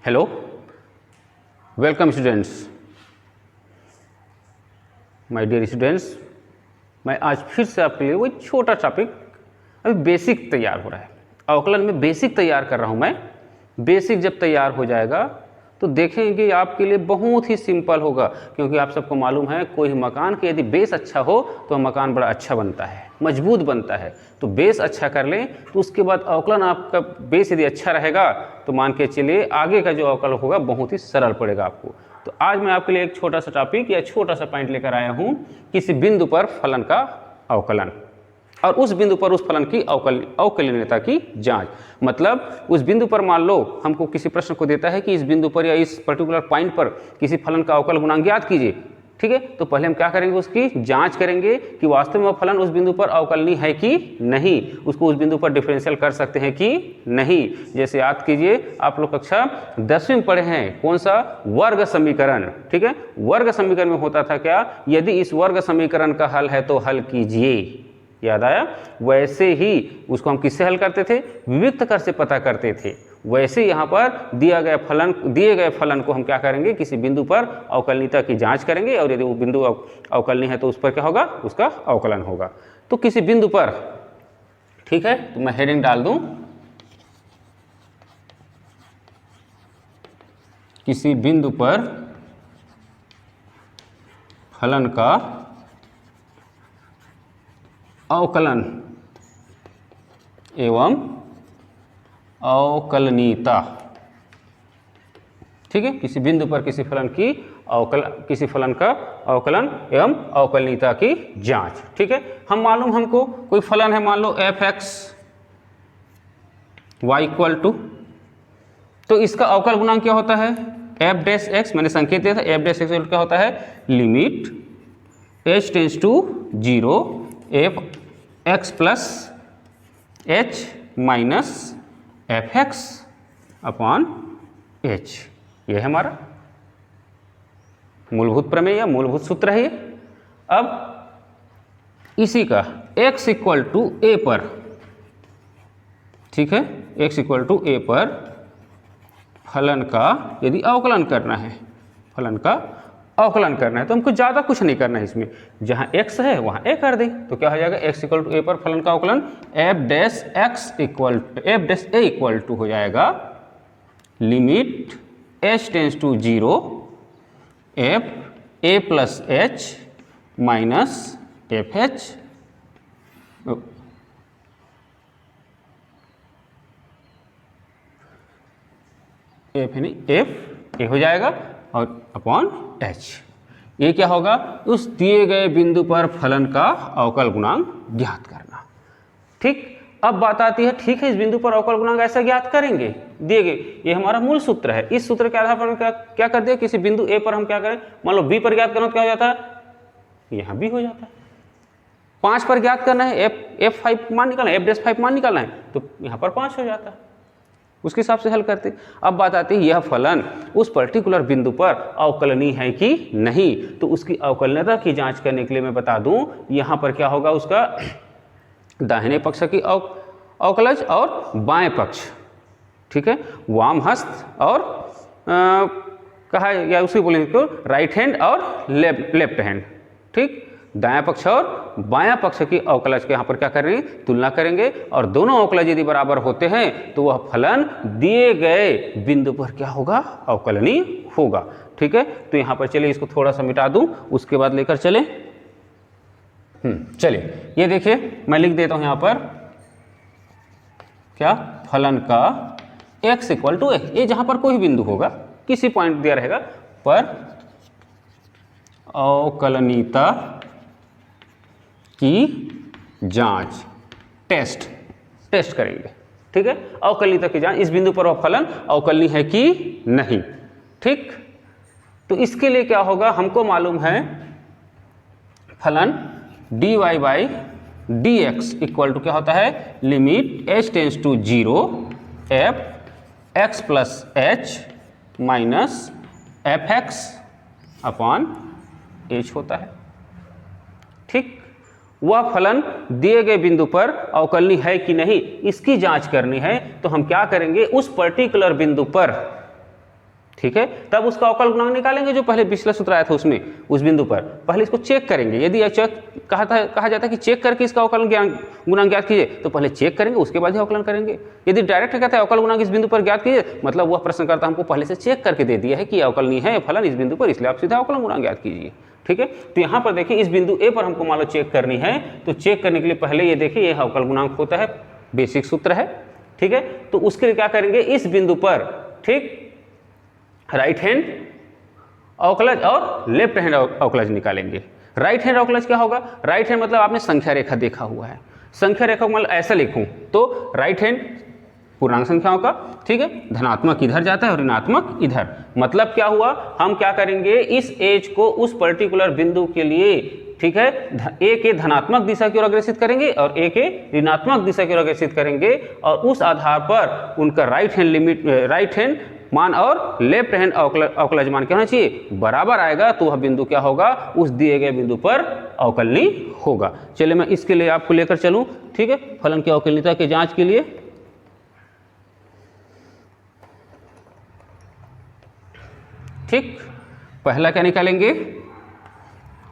Hello, welcome students, my dear students. मैं आज फिर से आपके लिए वही छोटा टॉपिक, अभी बेसिक तैयार हो रहा है, अवकलन में बेसिक तैयार कर रहा हूँ मैं। बेसिक जब तैयार हो जाएगा तो देखेंगे आपके लिए बहुत ही सिंपल होगा, क्योंकि आप सबको मालूम है कोई मकान के यदि बेस अच्छा हो तो मकान बड़ा अच्छा बनता है, मजबूत बनता है। तो बेस अच्छा कर लें तो उसके बाद अवकलन, आपका बेस यदि अच्छा रहेगा तो मान के चलिए आगे का जो अवकलन होगा बहुत ही सरल पड़ेगा आपको। तो आज मैं आपके लिए एक छोटा सा टॉपिक या छोटा सा पॉइंट लेकर आया हूँ, किसी बिंदु पर फलन का अवकलन और उस बिंदु पर उस फलन की अवकलनीयता की जांच। मतलब उस बिंदु पर मान लो हमको किसी प्रश्न को देता है कि इस बिंदु पर या इस पर्टिकुलर पॉइंट पर किसी फलन का अवकल गुणांक ज्ञात कीजिए, ठीक है। तो पहले हम क्या करेंगे, उसकी जांच करेंगे कि वास्तव में वह फलन उस बिंदु पर अवकलनीय है कि नहीं, उसको उस बिंदु पर डिफरेंशियल कर सकते हैं कि नहीं। जैसे याद कीजिए, आप लोग कक्षा 10वीं में पढ़े हैं कौन सा, वर्ग समीकरण, ठीक है। वर्ग समीकरण में होता था क्या, यदि इस वर्ग समीकरण का हल है तो हल कीजिए, याद आया। वैसे ही उसको हम किससे हल करते थे, विविक्त कर से पता करते थे। वैसे यहाँ पर दिए गए फलन को हम क्या करेंगे, किसी बिंदु पर अवकलनीयता की जांच करेंगे और यदि वो बिंदु अवकलनीय है तो उस पर क्या होगा, उसका अवकलन होगा। तो किसी बिंदु पर, ठीक है, तो मैं हेडिंग डाल दूं, किसी बिंदु पर फलन का अवकलन एवं अवकलनीयता, ठीक है। किसी बिंदु पर किसी फलन का अवकलन एवं अवकलनीयता की जांच, ठीक है। हमको कोई फलन है, मान लो f(x) y = तो इसका अवकल गुणांक क्या होता है, f'(x), मैंने संकेत दिया था, f'(x) क्या होता है, limit h tends to 0 f(x + h - f(x) / h। यह है हमारा मूलभूत प्रमेय या मूलभूत सूत्र है ये। अब इसी का x = a पर, ठीक है, x = a पर फलन का यदि अवकलन करना है, तो हमको ज़्यादा कुछ नहीं करना है इसमें, जहाँ x है वहाँ a कर दें। तो क्या हो जाएगा, x = a पर फलन का अवकलन f'(a) हो जाएगा limit h tends to 0 f(a + h - f(h) f हो जाएगा और अपॉन h। ये क्या होगा, उस दिए गए बिंदु पर फलन का अवकल गुणांक ज्ञात करना, ठीक। अब बात आती है, ठीक है, इस बिंदु पर अवकल गुणांक ऐसा ज्ञात करेंगे, दिए गए, ये हमारा मूल सूत्र है। इस सूत्र के आधार पर क्या कर दिया, किसी बिंदु a पर हम क्या करें, मान लो b पर ज्ञात करना तो क्या हो जाता है, यहाँ b हो जाता है। 5 पर ज्ञात करना है, f5 मान निकालना है, f'5 मान निकालना है, तो यहाँ पर 5 हो जाता है। उसके हिसाब से हल करते। अब बात आती है, यह फलन उस पर्टिकुलर बिंदु पर अवकलनीय है कि नहीं, तो उसकी अवकलनीयता की जांच करने के लिए मैं बता दूं, यहाँ पर क्या होगा, उसका दाहिने पक्ष की अवकलज और बाएं पक्ष, ठीक है, वाम हस्त और कहा या उसे बोलेंगे तो राइट हैंड और लेफ्ट हैंड, ठीक। दायां पक्ष और बायां पक्ष की अवकलज के यहाँ पर क्या करेंगे, तुलना करेंगे, और दोनों अवकलज यदि बराबर होते हैं तो वह फलन दिए गए बिंदु पर क्या होगा, अवकलनीय होगा, ठीक है। तो यहाँ पर चलिए इसको थोड़ा सा मिटा दूं, उसके बाद लेकर चले। चलिए ये देखिए, मैं लिख देता हूँ यहाँ पर क्या, फलन का x = a, ये जहाँ पर कोई बिंदु होगा, किसी पॉइंट दिया रहेगा पर अवकलनीयता की जांच, टेस्ट करेंगे, ठीक है। अवकलनीयता की जांच, इस बिंदु पर वह फलन अवकलनीय है कि नहीं, ठीक। तो इसके लिए क्या होगा, हमको मालूम है फलन dy/dx = क्या होता है, limit h tends to 0 f(x + h - f(x) / h होता है, ठीक। वह फलन दिए गए बिंदु पर अवकलनीय है कि नहीं, इसकी जांच करनी है। तो हम क्या करेंगे, उस पर्टिकुलर बिंदु पर ठीक है। तब उसका अवकल गुणांक निकालेंगे जो पहले पिछला सूत्र आया था उसमें, उस बिंदु पर पहले इसको चेक करेंगे। यदि चेक कहा जाता है कि चेक करके इसका अवकल गुणांक ज्ञात कीजिए, तो पहले चेक करेंगे उसके बाद ही अवकलन करेंगे। यदि डायरेक्ट कहता है अवकल गुणांक इस बिंदु पर ज्ञात कीजिए, मतलब वह प्रश्नकर्ता हमको पहले से चेक करके दे दिया है कि अवकलनीय है फलन इस बिंदु पर, इसलिए आप सीधा अवकलन गुणांक ज्ञात कीजिए। ठीक है। तो यहाँ पर देखिए इस बिंदु ए पर हमको मान लो चेक करनी है, तो चेक करने के लिए पहले ये देखिए यह अवकल गुणांक होता है, बेसिक सूत्र है। ठीक है। तो उसके लिए क्या करेंगे, इस बिंदु पर ठीक राइट हैंड अवकलज और लेफ्ट हैंड अवकलज निकालेंगे। राइट हैंड अवकलज क्या होगा, राइट हैंड मतलब आपने संख्या रेखा देखा हुआ है, संख्या रेखा मतलब ऐसा लिखूं तो राइट हैंड पूर्णांक संख्याओं का, ठीक है, धनात्मक इधर जाता है और ऋणात्मक इधर। मतलब क्या हुआ, हम क्या करेंगे इस एज को उस पर्टिकुलर बिंदु के लिए, ठीक है, ए के धनात्मक दिशा की ओर अग्रसित करेंगे और ए के ऋणात्मक दिशा की ओर अग्रसित करेंगे, और उस आधार पर उनका right hand limit, right hand मान और लेफ्ट हैंड अवकलज मान क्या होना चाहिए, बराबर आएगा, तो वह बिंदु क्या होगा, उस दिए गए बिंदु पर अवकलनीय होगा। चलिए मैं इसके लिए आपको लेकर चलूं, ठीक है, फलन की अवकलनीयता की जांच के लिए। ठीक, पहला क्या निकालेंगे,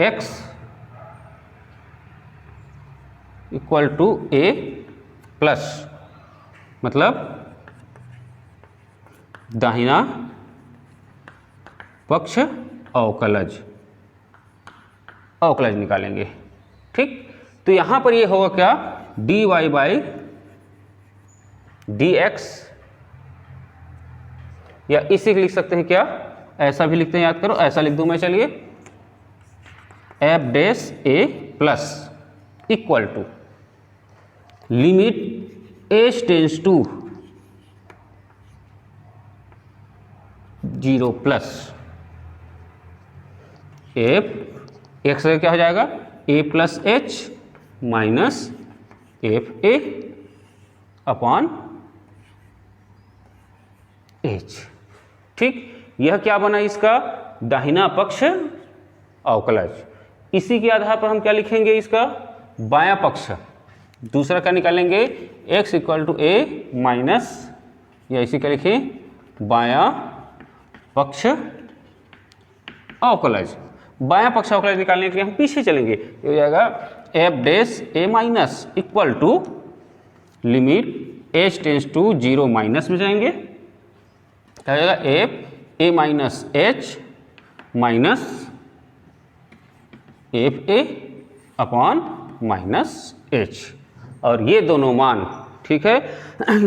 x equal to a plus, मतलब दाहिना पक्ष अवकलज, अवकलज निकालेंगे। ठीक, तो यहां पर ये होगा क्या, dy बाई dx, या इसी लिख सकते हैं क्या, ऐसा भी लिखते हैं, याद करो, ऐसा लिख दूं मैं, चलिए F dash A plus equal to limit H tends to 0 plus F X क्या हो जाएगा, A plus H minus F A upon H. ठीक, यह क्या बना, इसका दाहिना पक्ष अवकलज। इसी के आधार पर हम क्या लिखेंगे, इसका बायां पक्ष। दूसरा क्या निकालेंगे, x equal to a minus, या इसी का लिखें बायां पक्ष अवकलज। बायां पक्ष अवकलज निकालने के लिए हम पीछे चलेंगे, ये हो जाएगा f dash a minus equal to limit H tends to 0 minus में जाएंगे, क्या हो जाएगा, f a minus h minus F A upon minus h. और ये दोनों मान, ठीक है,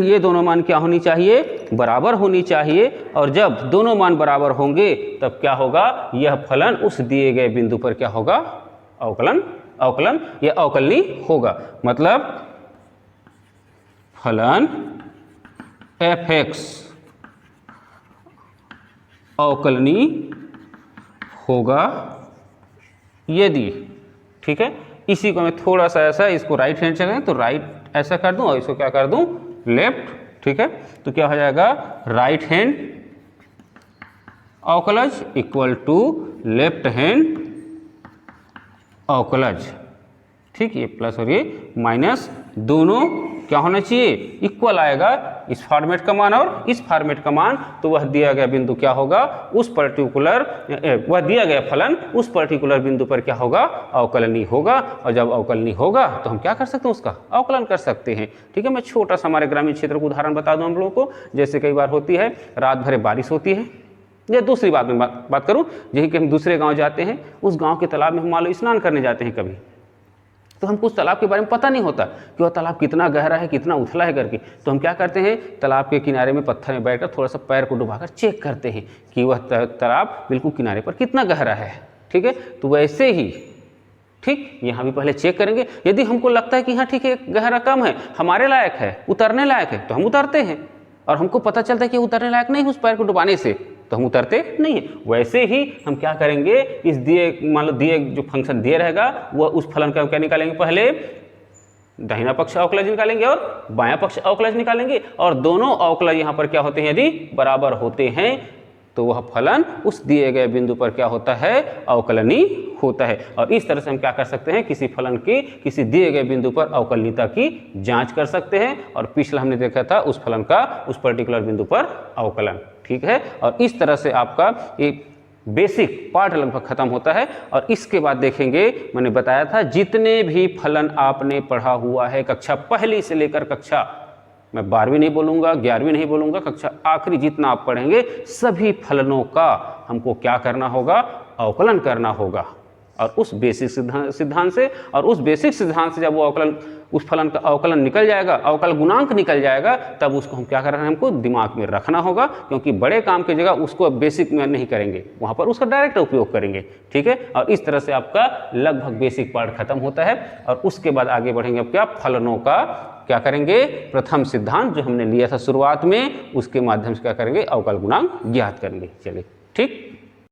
ये दोनों मान क्या होनी चाहिए, बराबर होनी चाहिए। और जब दोनों मान बराबर होंगे तब क्या होगा, यह फलन उस दिए गए बिंदु पर क्या होगा, अवकलन या अवकलनीय होगा। मतलब फलन एफ एक्स अवकलनीय होगा यदि, ठीक है, इसी को मैं थोड़ा सा ऐसा, इसको राइट हैंड से करें तो राइट ऐसा कर दूं और इसको क्या कर दूं, लेफ्ट। ठीक है, तो क्या हो जाएगा, राइट हैंड अवकलज इक्वल टू लेफ्ट हैंड अवकलज। ठीक, ये प्लस और ये माइनस, दोनों क्या होना चाहिए, इक्वल आएगा, इस फॉर्मेट का मान और इस फॉर्मेट का मान। तो वह दिया गया बिंदु क्या होगा, उस पर्टिकुलर, वह दिया गया फलन उस पर्टिकुलर बिंदु पर क्या होगा, अवकलनीय होगा। और जब अवकलनीय होगा तो हम क्या कर सकते हैं, उसका अवकलन कर सकते हैं। ठीक है, मैं छोटा सा हमारे ग्रामीण क्षेत्र का उदाहरण बता दूं हम लोगों को। जैसे कई बार होती है, रात भर बारिश होती है, या दूसरी बात में बात करूं, यही कि हम दूसरे गाँव जाते हैं, उस गाँव के तालाब में हम मान लो स्नान करने जाते हैं कभी, तो हमको उस तालाब के बारे में पता नहीं होता कि वह तालाब कितना गहरा है, कितना उथला है करके। तो हम क्या करते हैं, तालाब के किनारे में पत्थर में बैठकर थोड़ा सा पैर को डुबाकर चेक करते हैं कि वह तालाब बिल्कुल किनारे पर कितना गहरा है। ठीक है, तो वैसे ही ठीक यहाँ भी पहले चेक करेंगे। यदि हमको लगता है कि हाँ ठीक है, गहरा कम है, हमारे लायक है, उतरने लायक है, तो हम उतरते हैं। और हमको पता चलता है कि उतरने लायक नहीं उस पैर को डुबाने से, तो हम उतरते नहीं है। वैसे ही हम क्या करेंगे, इस दिए, मान लो दिए जो फंक्शन दिए रहेगा, वह उस फलन का क्या निकालेंगे, पहले दाहिना पक्ष अवकलज निकालेंगे और बायां पक्ष अवकलज निकालेंगे। और दोनों अवकलज यहाँ पर क्या होते हैं, यदि बराबर होते हैं तो वह फलन उस दिए गए बिंदु पर क्या होता है, अवकलनीय होता है। और इस तरह से हम क्या कर सकते हैं, किसी फलन की किसी दिए गए बिंदु पर अवकलनीयता की जांच कर सकते हैं। और पिछला हमने देखा था उस फलन का उस पर्टिकुलर बिंदु पर अवकलन। ठीक है। और इस तरह से आपका ये बेसिक पार्ट लगभग खत्म होता है। और इसके बाद देखेंगे, मैंने बताया था जितने भी फलन आपने पढ़ा हुआ है कक्षा पहली से लेकर कक्षा, मैं 12वीं नहीं बोलूँगा, 11वीं नहीं बोलूँगा, कक्षा आखिरी जितना आप पढ़ेंगे सभी फलनों का हमको क्या करना होगा, अवकलन करना होगा। और उस बेसिक सिद्धांत से, और उस बेसिक सिद्धांत से जब वो अवकलन, उस फलन का अवकलन निकल जाएगा, अवकल गुणांक निकल जाएगा, तब उसको हम क्या करना है, हमको दिमाग में रखना होगा, क्योंकि बड़े काम की जगह उसको बेसिक में नहीं करेंगे, वहाँ पर उसका डायरेक्ट उपयोग करेंगे, ठीक है। और इस तरह से आपका लगभग बेसिक पार्ट खत्म होता है। और उसके बाद आगे बढ़ेंगे अब क्या, फलनों का क्या करेंगे, प्रथम सिद्धांत जो हमने लिया था शुरुआत में, उसके माध्यम से क्या करेंगे, अवकल गुणांक ज्ञात करेंगे। चलिए ठीक।